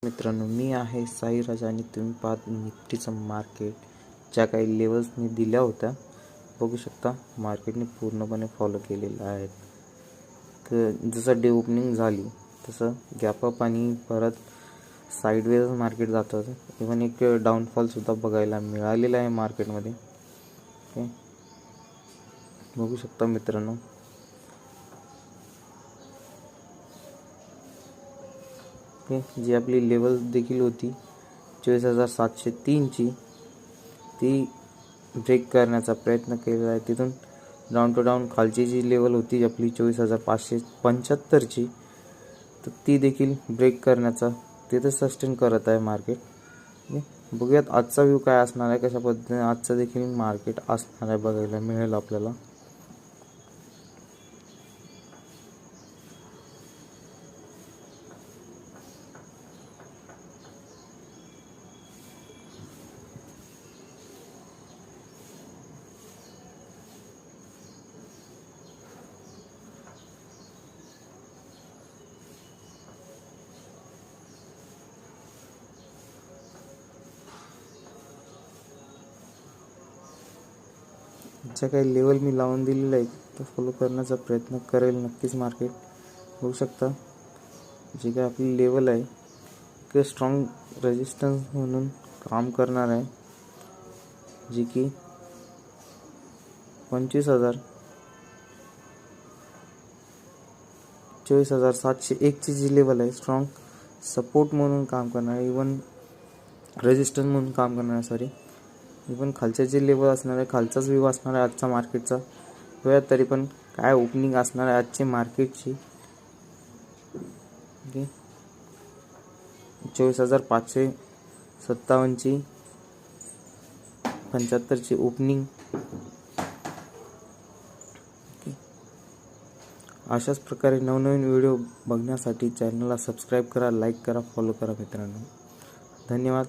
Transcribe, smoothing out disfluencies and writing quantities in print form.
मित्रांनो, मी आहे साईराज आणि तुम्ही पाहत निफ्टीचं मार्केट. ज्या काही लेवल्सनी दिल्या होत्या बघू शकता, मार्केटने पूर्णपणे फॉलो केलेलं आहे. तर जसं डे ओपनिंग झाली तसं गॅप अप आणि परत साईडवेज मार्केट जातं. इव्हन एक डाऊनफॉलसुद्धा बघायला मिळालेला आहे मार्केटमध्ये. ओके, बघू शकता मित्रांनो, जी आपली लेवल देखील होती 24,703ची, ती ब्रेक करण्याचा प्रयत्न केलेला आहे. तिथून डाऊन टू डाऊन खालची जी लेवल होती आपली 24,575ची, तर ती देखील ब्रेक करण्याचा तिथे सस्टेन करत आहे मार्केट. बघूयात आजचा व्ह्यू काय असणार आहे, कशा पद्धतीने आजचं देखील मार्केट असणार आहे बघायला मिळेल आपल्याला. ज्या काही लेवल मी लावून दिलेलं आहे तो फॉलो करण्याचा प्रयत्न करेल नक्कीच मार्केट. होऊ शकता जे काही आपली लेवल आहे ते स्ट्रॉंग रेजिस्टन्स म्हणून काम करणार आहे, जी की 24,701ची जी लेवल आहे स्ट्रॉंग सपोर्ट म्हणून काम करणार आहे, इवन रेजिस्टन्स म्हणून काम करणार आहे. इवन खालच्या जे लेवल असणार आहे, खालचाच व्ह्यू असणार आहे आजचा मार्केटचा. बघूया तरी पण काय ओपनिंग असणार आहे आजची मार्केटची. ओके, 24,557ची 75ची ओपनिंग. अशाच प्रकारे नवनवीन व्हिडिओ बघण्यासाठी चॅनलला सबस्क्राईब करा, लाईक करा, फॉलो करा मित्रांनो. धन्यवाद.